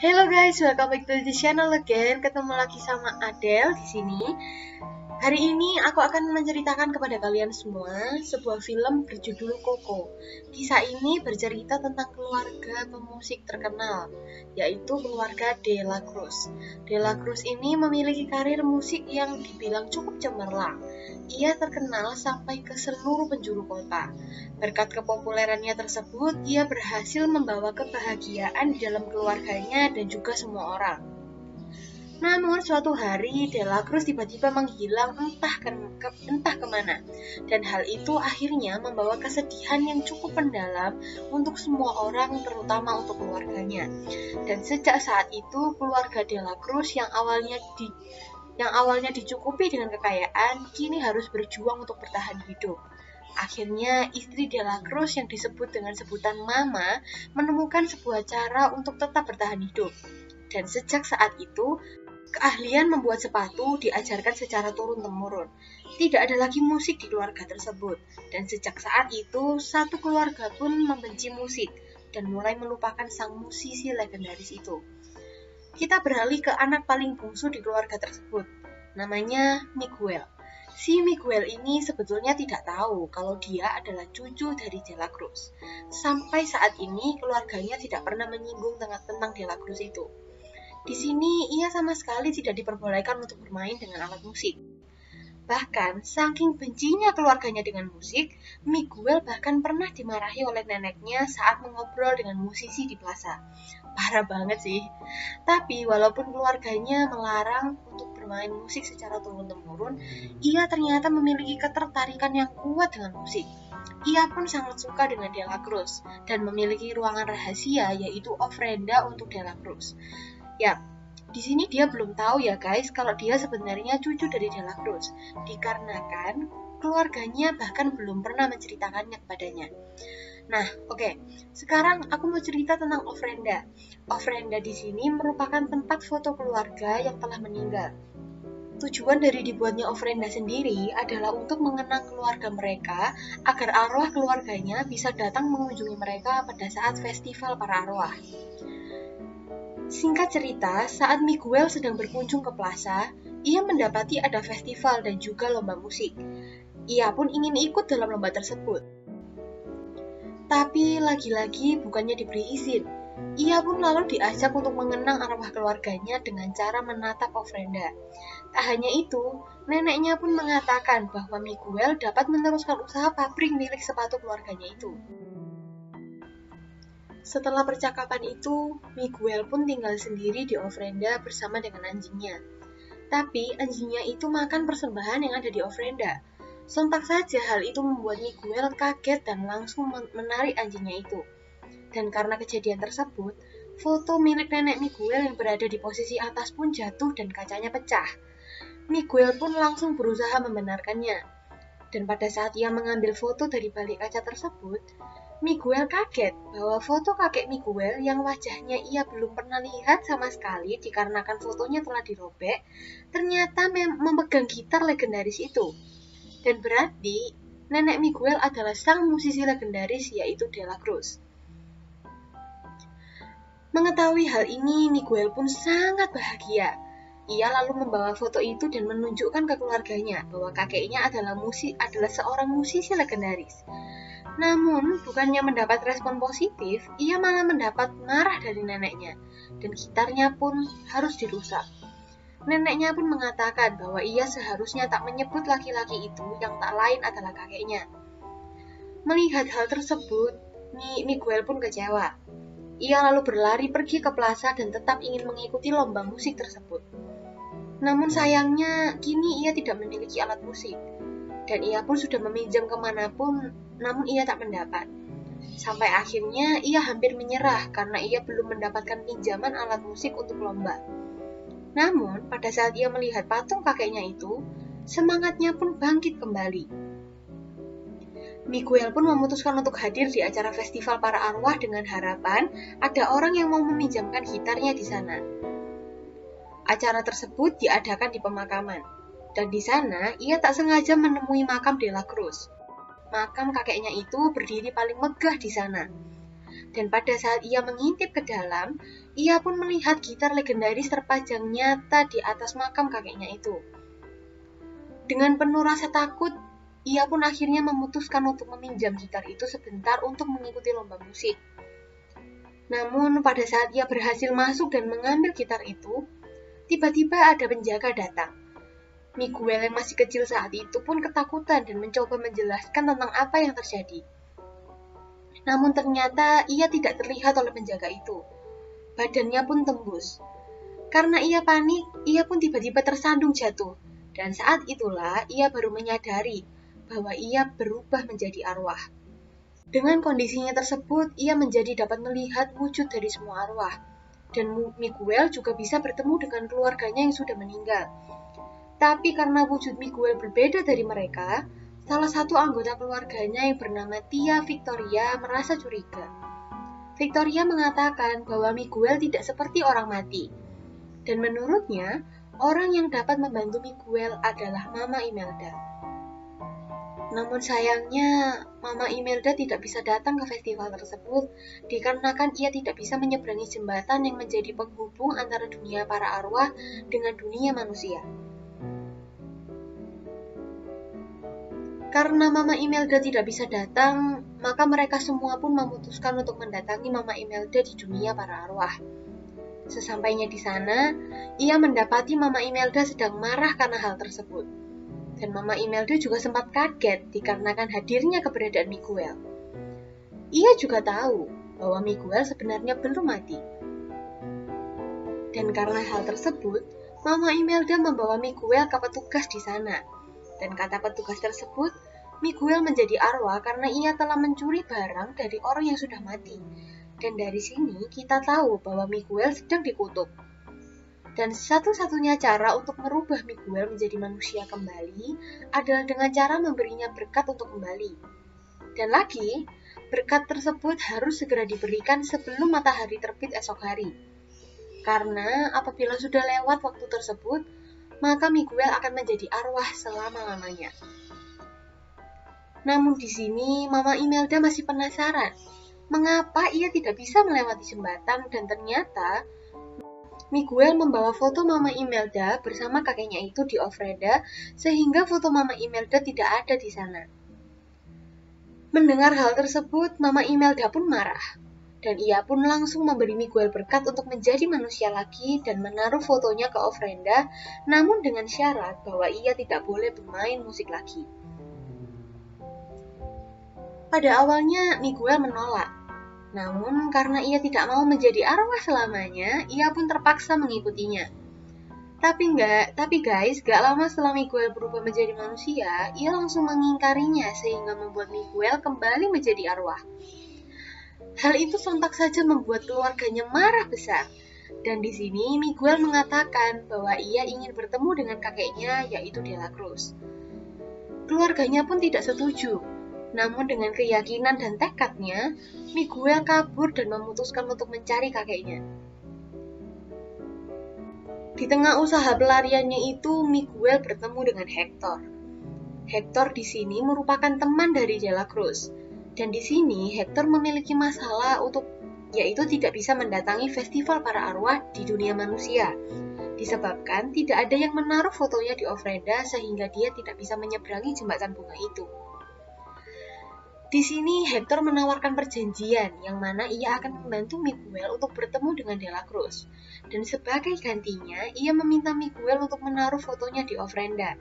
Hello guys, welcome back to the channel again. Ketemu lagi sama Adele di sini. Hari ini aku akan menceritakan kepada kalian semua sebuah film berjudul Coco. Kisah ini bercerita tentang keluarga pemusik terkenal, yaitu keluarga De La Cruz. De La Cruz ini memiliki karir musik yang dibilang cukup cemerlang. Ia terkenal sampai ke seluruh penjuru kota. Berkat kepopulerannya tersebut, ia berhasil membawa kebahagiaan di dalam keluarganya dan juga semua orang. Namun suatu hari De La Cruz tiba-tiba menghilang entah kemana, dan hal itu akhirnya membawa kesedihan yang cukup mendalam untuk semua orang, terutama untuk keluarganya. Dan sejak saat itu keluarga De La Cruz yang awalnya dicukupi dengan kekayaan, kini harus berjuang untuk bertahan hidup. Akhirnya istri De La Cruz yang disebut dengan sebutan Mama menemukan sebuah cara untuk tetap bertahan hidup. Dan sejak saat itu, keahlian membuat sepatu diajarkan secara turun-temurun. Tidak ada lagi musik di keluarga tersebut. Dan sejak saat itu, satu keluarga pun membenci musik dan mulai melupakan sang musisi legendaris itu. Kita beralih ke anak paling bungsu di keluarga tersebut. Namanya Miguel. Si Miguel ini sebetulnya tidak tahu kalau dia adalah cucu dari De La Cruz. Sampai saat ini, keluarganya tidak pernah menyinggung tentang De La Cruz itu. Di sini, ia sama sekali tidak diperbolehkan untuk bermain dengan alat musik. Bahkan, saking bencinya keluarganya dengan musik, Miguel bahkan pernah dimarahi oleh neneknya saat mengobrol dengan musisi di plaza. Parah banget sih. Tapi, walaupun keluarganya melarang untuk bermain musik secara turun-temurun, ia ternyata memiliki ketertarikan yang kuat dengan musik. Ia pun sangat suka dengan De La Cruz dan memiliki ruangan rahasia, yaitu ofrenda untuk De La Cruz. Ya, di sini dia belum tahu ya guys kalau dia sebenarnya cucu dari De La Cruz, dikarenakan keluarganya bahkan belum pernah menceritakannya kepadanya. Nah, oke. Sekarang aku mau cerita tentang ofrenda. Ofrenda di sini merupakan tempat foto keluarga yang telah meninggal. Tujuan dari dibuatnya ofrenda sendiri adalah untuk mengenang keluarga mereka agar arwah keluarganya bisa datang mengunjungi mereka pada saat festival para arwah. Singkat cerita, saat Miguel sedang berkunjung ke plaza, ia mendapati ada festival dan juga lomba musik. Ia pun ingin ikut dalam lomba tersebut. Tapi lagi-lagi bukannya diberi izin. Ia pun lalu diajak untuk mengenang arwah keluarganya dengan cara menatap ofrenda. Tak hanya itu, neneknya pun mengatakan bahwa Miguel dapat meneruskan usaha pabrik milik sepatu keluarganya itu. Setelah percakapan itu, Miguel pun tinggal sendiri di ofrenda bersama dengan anjingnya. Tapi anjingnya itu makan persembahan yang ada di ofrenda. Sontak saja hal itu membuat Miguel kaget dan langsung menarik anjingnya itu. Dan karena kejadian tersebut, foto milik nenek Miguel yang berada di posisi atas pun jatuh dan kacanya pecah. Miguel pun langsung berusaha membenarkannya. Dan pada saat ia mengambil foto dari balik kaca tersebut, Miguel kaget bahwa foto kakek Miguel yang wajahnya ia belum pernah lihat sama sekali dikarenakan fotonya telah dirobek, ternyata memegang gitar legendaris itu. Dan berarti nenek Miguel adalah sang musisi legendaris, yaitu De La Cruz. Mengetahui hal ini, Miguel pun sangat bahagia. Ia lalu membawa foto itu dan menunjukkan ke keluarganya bahwa kakeknya adalah seorang musisi legendaris. Namun, bukannya mendapat respon positif, ia malah mendapat marah dari neneknya, dan gitarnya pun harus dirusak. Neneknya pun mengatakan bahwa ia seharusnya tak menyebut laki-laki itu yang tak lain adalah kakeknya. Melihat hal tersebut, Miguel pun kecewa. Ia lalu berlari pergi ke plaza dan tetap ingin mengikuti lomba musik tersebut. Namun sayangnya, kini ia tidak memiliki alat musik. Dan ia pun sudah meminjam kemanapun, namun ia tak mendapat. Sampai akhirnya ia hampir menyerah karena ia belum mendapatkan pinjaman alat musik untuk lomba. Namun, pada saat ia melihat patung kakeknya itu, semangatnya pun bangkit kembali. Miguel pun memutuskan untuk hadir di acara festival para arwah dengan harapan ada orang yang mau meminjamkan gitarnya di sana. Acara tersebut diadakan di pemakaman. Dan di sana, ia tak sengaja menemui makam De La Cruz. Makam kakeknya itu berdiri paling megah di sana. Dan pada saat ia mengintip ke dalam, ia pun melihat gitar legendaris terpajang nyata di atas makam kakeknya itu. Dengan penuh rasa takut, ia pun akhirnya memutuskan untuk meminjam gitar itu sebentar untuk mengikuti lomba musik. Namun pada saat ia berhasil masuk dan mengambil gitar itu, tiba-tiba ada penjaga datang. Miguel yang masih kecil saat itu pun ketakutan dan mencoba menjelaskan tentang apa yang terjadi. Namun ternyata ia tidak terlihat oleh penjaga itu. Badannya pun tembus. Karena ia panik, ia pun tiba-tiba tersandung jatuh. Dan saat itulah ia baru menyadari bahwa ia berubah menjadi arwah. Dengan kondisinya tersebut, ia menjadi dapat melihat wujud dari semua arwah. Dan Miguel juga bisa bertemu dengan keluarganya yang sudah meninggal. Tapi karena wujud Miguel berbeda dari mereka, salah satu anggota keluarganya yang bernama Tia Victoria merasa curiga. Victoria mengatakan bahwa Miguel tidak seperti orang mati. Dan menurutnya, orang yang dapat membantu Miguel adalah Mama Imelda. Namun sayangnya, Mama Imelda tidak bisa datang ke festival tersebut dikarenakan ia tidak bisa menyeberangi jembatan yang menjadi penghubung antara dunia para arwah dengan dunia manusia. Karena Mama Imelda tidak bisa datang, maka mereka semua pun memutuskan untuk mendatangi Mama Imelda di dunia para arwah. Sesampainya di sana, ia mendapati Mama Imelda sedang marah karena hal tersebut. Dan Mama Imelda juga sempat kaget dikarenakan hadirnya keberadaan Miguel. Ia juga tahu bahwa Miguel sebenarnya belum mati. Dan karena hal tersebut, Mama Imelda membawa Miguel ke petugas di sana. Dan kata petugas tersebut, Miguel menjadi arwah karena ia telah mencuri barang dari orang yang sudah mati. Dan dari sini kita tahu bahwa Miguel sedang dikutuk. Dan satu-satunya cara untuk merubah Miguel menjadi manusia kembali adalah dengan cara memberinya berkat untuk kembali. Dan lagi, berkat tersebut harus segera diberikan sebelum matahari terbit esok hari. Karena apabila sudah lewat waktu tersebut, maka Miguel akan menjadi arwah selama-lamanya. Namun di sini Mama Imelda masih penasaran, mengapa ia tidak bisa melewati jembatan dan ternyata Miguel membawa foto Mama Imelda bersama kakeknya itu di Ofrenda sehingga foto Mama Imelda tidak ada di sana. Mendengar hal tersebut, Mama Imelda pun marah. Dan ia pun langsung memberi Miguel berkat untuk menjadi manusia lagi dan menaruh fotonya ke Ofrenda, namun dengan syarat bahwa ia tidak boleh bermain musik lagi. Pada awalnya Miguel menolak, namun karena ia tidak mau menjadi arwah selamanya, ia pun terpaksa mengikutinya. Tapi guys, gak lama setelah Miguel berubah menjadi manusia, ia langsung mengingkarinya sehingga membuat Miguel kembali menjadi arwah. Hal itu sontak saja membuat keluarganya marah besar. Dan di sini Miguel mengatakan bahwa ia ingin bertemu dengan kakeknya yaitu De la Cruz. Keluarganya pun tidak setuju. Namun dengan keyakinan dan tekadnya, Miguel kabur dan memutuskan untuk mencari kakeknya. Di tengah usaha pelariannya itu, Miguel bertemu dengan Hector. Hector di sini merupakan teman dari De la Cruz. Dan di sini Hector memiliki masalah yaitu tidak bisa mendatangi festival para arwah di dunia manusia. Disebabkan tidak ada yang menaruh fotonya di Ofrenda sehingga dia tidak bisa menyeberangi jembatan bunga itu. Di sini Hector menawarkan perjanjian yang mana ia akan membantu Miguel untuk bertemu dengan De la Cruz. Dan sebagai gantinya, ia meminta Miguel untuk menaruh fotonya di Ofrenda.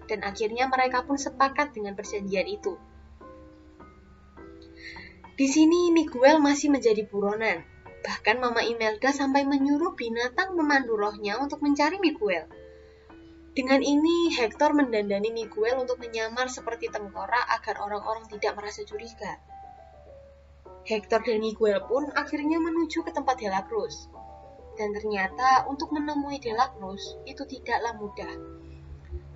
Dan akhirnya mereka pun sepakat dengan perjanjian itu. Di sini Miguel masih menjadi buronan. Bahkan Mama Imelda sampai menyuruh binatang memandu rohnya untuk mencari Miguel. Dengan ini, Hector mendandani Miguel untuk menyamar seperti tengkorak agar orang-orang tidak merasa curiga. Hector dan Miguel pun akhirnya menuju ke tempat De la Cruz. Dan ternyata untuk menemui De la Cruz itu tidaklah mudah.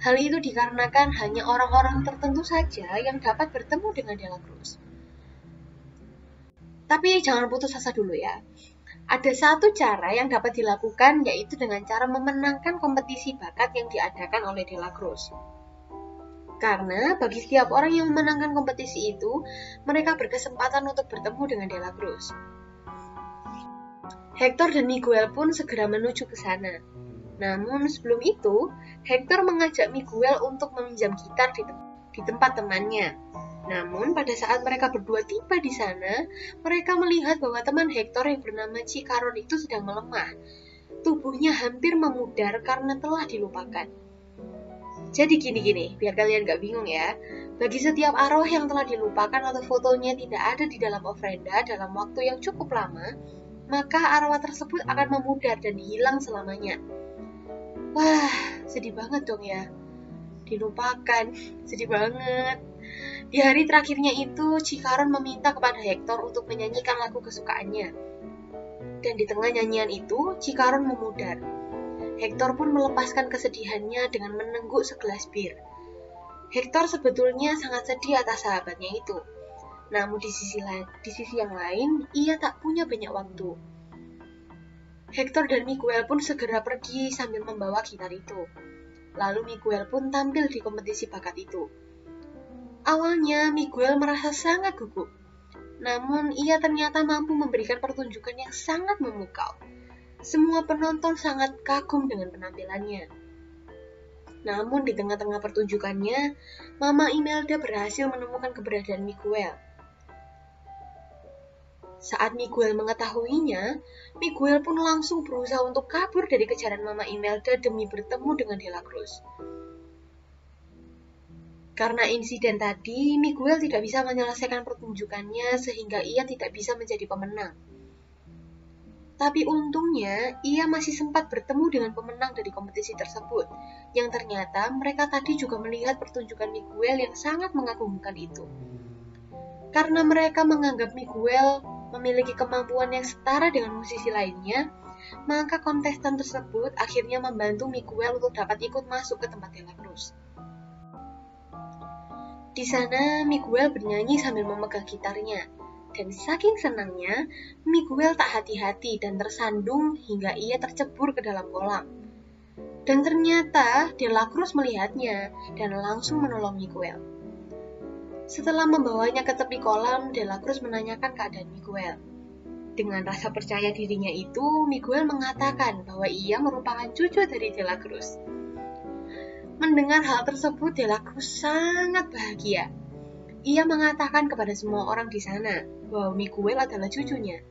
Hal itu dikarenakan hanya orang-orang tertentu saja yang dapat bertemu dengan De la Cruz. Tapi jangan putus asa dulu ya. Ada satu cara yang dapat dilakukan yaitu dengan cara memenangkan kompetisi bakat yang diadakan oleh De la Cruz. Karena bagi setiap orang yang memenangkan kompetisi itu, mereka berkesempatan untuk bertemu dengan De la Cruz. Hector dan Miguel pun segera menuju ke sana. Namun sebelum itu, Hector mengajak Miguel untuk meminjam gitar di tempat temannya. Namun pada saat mereka berdua tiba di sana, mereka melihat bahwa teman Hector yang bernama Cicaron itu sedang melemah. Tubuhnya hampir memudar karena telah dilupakan. Jadi gini, biar kalian gak bingung ya. Bagi setiap arwah yang telah dilupakan atau fotonya tidak ada di dalam ofrenda dalam waktu yang cukup lama, maka arwah tersebut akan memudar dan hilang selamanya. Wah, sedih banget dong ya. Dilupakan, sedih banget. Di hari terakhirnya itu, Cicaron meminta kepada Hector untuk menyanyikan lagu kesukaannya. Dan di tengah nyanyian itu, Cicaron memudar. Hector pun melepaskan kesedihannya dengan menengguk segelas bir. Hector sebetulnya sangat sedih atas sahabatnya itu. Namun di sisi yang lain, ia tak punya banyak waktu. Hector dan Miguel pun segera pergi sambil membawa gitar itu. Lalu Miguel pun tampil di kompetisi bakat itu. Awalnya Miguel merasa sangat gugup, namun ia ternyata mampu memberikan pertunjukan yang sangat memukau. Semua penonton sangat kagum dengan penampilannya. Namun di tengah-tengah pertunjukannya, Mama Imelda berhasil menemukan keberadaan Miguel. Saat Miguel mengetahuinya, Miguel pun langsung berusaha untuk kabur dari kejaran Mama Imelda demi bertemu dengan De La Cruz. Karena insiden tadi, Miguel tidak bisa menyelesaikan pertunjukannya sehingga ia tidak bisa menjadi pemenang. Tapi untungnya, ia masih sempat bertemu dengan pemenang dari kompetisi tersebut, yang ternyata mereka tadi juga melihat pertunjukan Miguel yang sangat mengagumkan itu. Karena mereka menganggap Miguel memiliki kemampuan yang setara dengan musisi lainnya, maka kontestan tersebut akhirnya membantu Miguel untuk dapat ikut masuk ke tempat De La Cruz. Di sana, Miguel bernyanyi sambil memegang gitarnya, dan saking senangnya, Miguel tak hati-hati dan tersandung hingga ia tercebur ke dalam kolam. Dan ternyata De La Cruz melihatnya dan langsung menolong Miguel. Setelah membawanya ke tepi kolam, De La Cruz menanyakan keadaan Miguel. Dengan rasa percaya dirinya itu, Miguel mengatakan bahwa ia merupakan cucu dari De La Cruz. Mendengar hal tersebut, De La Cruz sangat bahagia. Ia mengatakan kepada semua orang di sana bahwa Miguel adalah cucunya.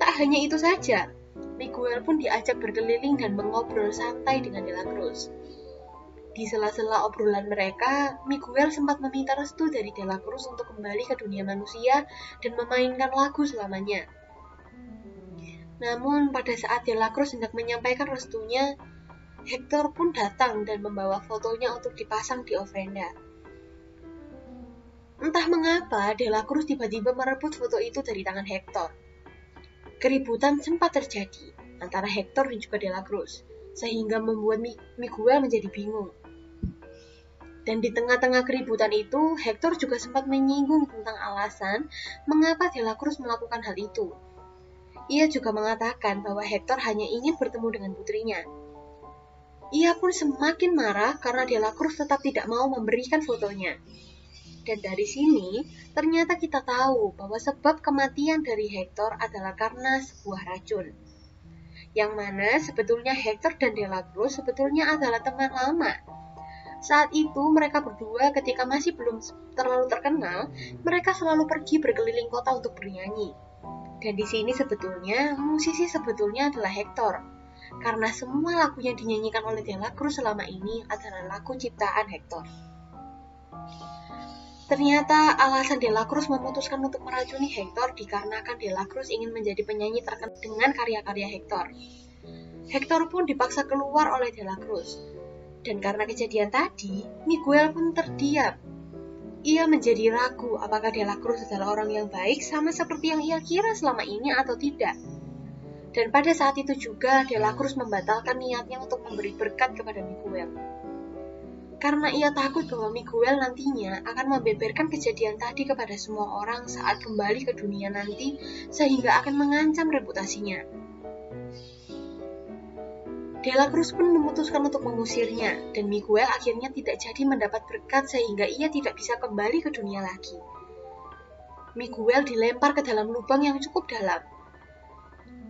Tak hanya itu saja, Miguel pun diajak berkeliling dan mengobrol santai dengan De La Cruz. Di sela-sela obrolan mereka, Miguel sempat meminta restu dari De La Cruz untuk kembali ke dunia manusia dan memainkan lagu selamanya. Namun pada saat De La Cruz hendak menyampaikan restunya, Hector pun datang dan membawa fotonya untuk dipasang di ofrenda. Entah mengapa, De La Cruz tiba-tiba merebut foto itu dari tangan Hector. Keributan sempat terjadi antara Hector dan juga De La Cruz, sehingga membuat Miguel menjadi bingung. Dan di tengah-tengah keributan itu, Hector juga sempat menyinggung tentang alasan mengapa De La Cruz melakukan hal itu. Ia juga mengatakan bahwa Hector hanya ingin bertemu dengan putrinya. Ia pun semakin marah karena De La Cruz tetap tidak mau memberikan fotonya. Dan dari sini, ternyata kita tahu bahwa sebab kematian dari Hector adalah karena sebuah racun. Yang mana sebetulnya Hector dan De La Cruz sebetulnya adalah teman lama. Saat itu mereka berdua ketika masih belum terlalu terkenal, mereka selalu pergi berkeliling kota untuk bernyanyi. Dan di sini sebetulnya, musisi sebetulnya adalah Hector. Karena semua lagu yang dinyanyikan oleh De La Cruz selama ini adalah lagu ciptaan Hector. Ternyata alasan De La Cruz memutuskan untuk meracuni Hector dikarenakan De La Cruz ingin menjadi penyanyi terkenal dengan karya-karya Hector. Hector pun dipaksa keluar oleh De La Cruz. Dan karena kejadian tadi, Miguel pun terdiam. Ia menjadi ragu apakah De La Cruz adalah orang yang baik sama seperti yang ia kira selama ini atau tidak. Dan pada saat itu juga De La Cruz membatalkan niatnya untuk memberi berkat kepada Miguel. Karena ia takut bahwa Miguel nantinya akan membeberkan kejadian tadi kepada semua orang saat kembali ke dunia nanti sehingga akan mengancam reputasinya. De La Cruz pun memutuskan untuk mengusirnya dan Miguel akhirnya tidak jadi mendapat berkat sehingga ia tidak bisa kembali ke dunia lagi. Miguel dilempar ke dalam lubang yang cukup dalam.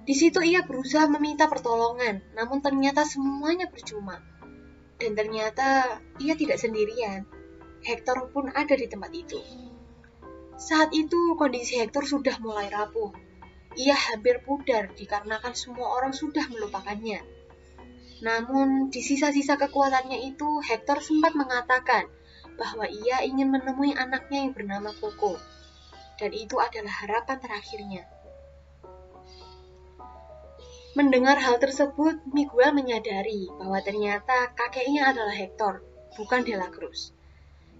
Di situ ia berusaha meminta pertolongan, namun ternyata semuanya percuma. Dan ternyata ia tidak sendirian. Hector pun ada di tempat itu. Saat itu kondisi Hector sudah mulai rapuh. Ia hampir pudar dikarenakan semua orang sudah melupakannya. Namun di sisa-sisa kekuatannya itu, Hector sempat mengatakan bahwa ia ingin menemui anaknya yang bernama Coco. Dan itu adalah harapan terakhirnya. Mendengar hal tersebut, Miguel menyadari bahwa ternyata kakeknya adalah Hector, bukan De La Cruz.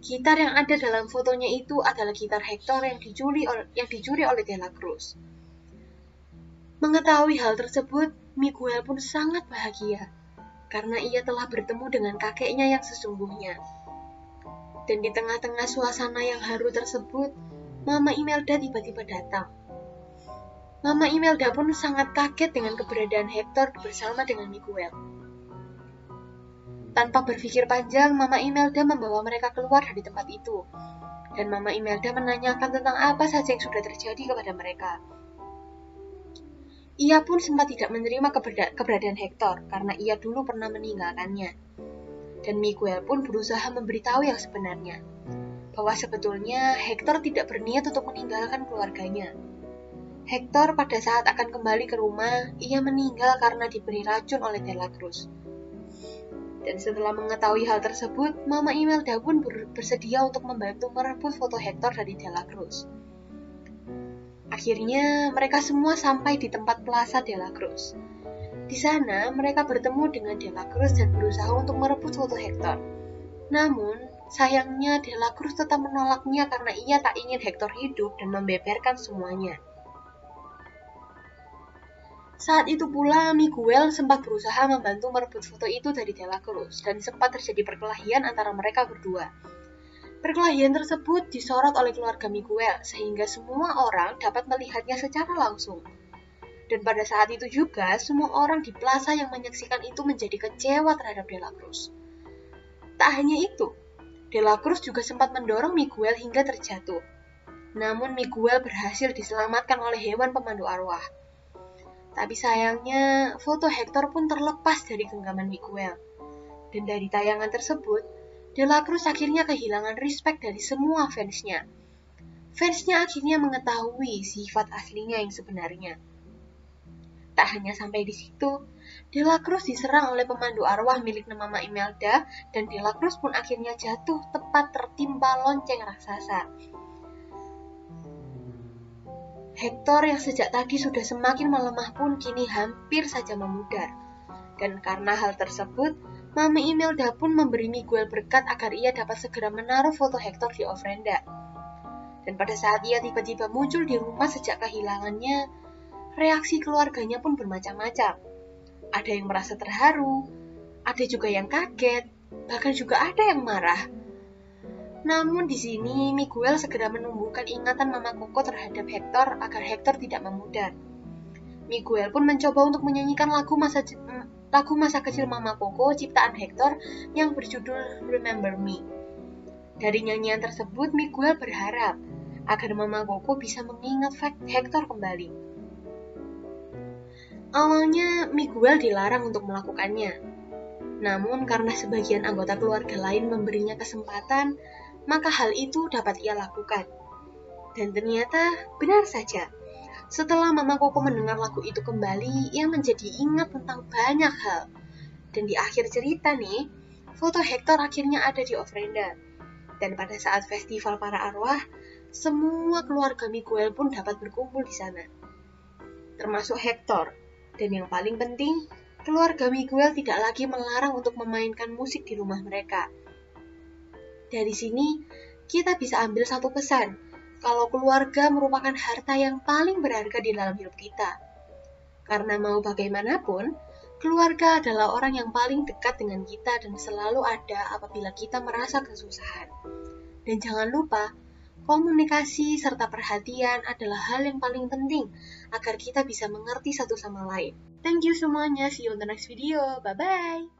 Gitar yang ada dalam fotonya itu adalah gitar Hector yang dicuri oleh De La Cruz. Mengetahui hal tersebut, Miguel pun sangat bahagia, karena ia telah bertemu dengan kakeknya yang sesungguhnya. Dan di tengah-tengah suasana yang haru tersebut, Mama Imelda tiba-tiba datang. Mama Imelda pun sangat kaget dengan keberadaan Hector bersama dengan Miguel. Tanpa berpikir panjang, Mama Imelda membawa mereka keluar dari tempat itu. Dan Mama Imelda menanyakan tentang apa saja yang sudah terjadi kepada mereka. Ia pun sempat tidak menerima keberadaan Hector karena ia dulu pernah meninggalkannya. Dan Miguel pun berusaha memberitahu yang sebenarnya, bahwa sebetulnya Hector tidak berniat untuk meninggalkan keluarganya. Hector pada saat akan kembali ke rumah, ia meninggal karena diberi racun oleh De La Cruz. Dan setelah mengetahui hal tersebut, Mama Imelda pun bersedia untuk membantu merebut foto Hector dari De La Cruz. Akhirnya, mereka semua sampai di tempat Plaza De La Cruz. Di sana, mereka bertemu dengan De La Cruz dan berusaha untuk merebut foto Hector. Namun, sayangnya De La Cruz tetap menolaknya karena ia tak ingin Hector hidup dan membeberkan semuanya. Saat itu pula, Miguel sempat berusaha membantu merebut foto itu dari De La Cruz dan sempat terjadi perkelahian antara mereka berdua. Perkelahian tersebut disorot oleh keluarga Miguel sehingga semua orang dapat melihatnya secara langsung. Dan pada saat itu juga, semua orang di plaza yang menyaksikan itu menjadi kecewa terhadap De La Cruz. Tak hanya itu, De La Cruz juga sempat mendorong Miguel hingga terjatuh. Namun Miguel berhasil diselamatkan oleh hewan pemandu arwah. Tapi sayangnya, foto Hector pun terlepas dari genggaman Miguel. Dan dari tayangan tersebut, De La Cruz akhirnya kehilangan respect dari semua fansnya. Fansnya akhirnya mengetahui sifat aslinya yang sebenarnya. Tak hanya sampai di situ, De La Cruz diserang oleh pemandu arwah milik Mama Imelda, dan De La Cruz pun akhirnya jatuh tepat tertimpa lonceng raksasa. Hector yang sejak tadi sudah semakin melemah pun kini hampir saja memudar. Dan karena hal tersebut, Mama Imelda pun memberi Miguel berkat agar ia dapat segera menaruh foto Hector di ofrenda. Dan pada saat ia tiba-tiba muncul di rumah sejak kehilangannya, reaksi keluarganya pun bermacam-macam. Ada yang merasa terharu, ada juga yang kaget, bahkan juga ada yang marah. Namun di sini, Miguel segera menumbuhkan ingatan Mama Coco terhadap Hector agar Hector tidak memudar. Miguel pun mencoba untuk menyanyikan lagu masa kecil Mama Coco ciptaan Hector yang berjudul Remember Me. Dari nyanyian tersebut, Miguel berharap agar Mama Coco bisa mengingat Hector kembali. Awalnya, Miguel dilarang untuk melakukannya. Namun karena sebagian anggota keluarga lain memberinya kesempatan, maka hal itu dapat ia lakukan. Dan ternyata benar saja. Setelah Mama Coco mendengar lagu itu kembali, ia menjadi ingat tentang banyak hal. Dan di akhir cerita nih, foto Hector akhirnya ada di ofrenda. Dan pada saat festival para arwah, semua keluarga Miguel pun dapat berkumpul di sana. Termasuk Hector. Dan yang paling penting, keluarga Miguel tidak lagi melarang untuk memainkan musik di rumah mereka. Dari sini, kita bisa ambil satu pesan, kalau keluarga merupakan harta yang paling berharga di dalam hidup kita. Karena mau bagaimanapun, keluarga adalah orang yang paling dekat dengan kita dan selalu ada apabila kita merasa kesusahan. Dan jangan lupa, komunikasi serta perhatian adalah hal yang paling penting agar kita bisa mengerti satu sama lain. Thank you semuanya, see you on the next video, bye-bye!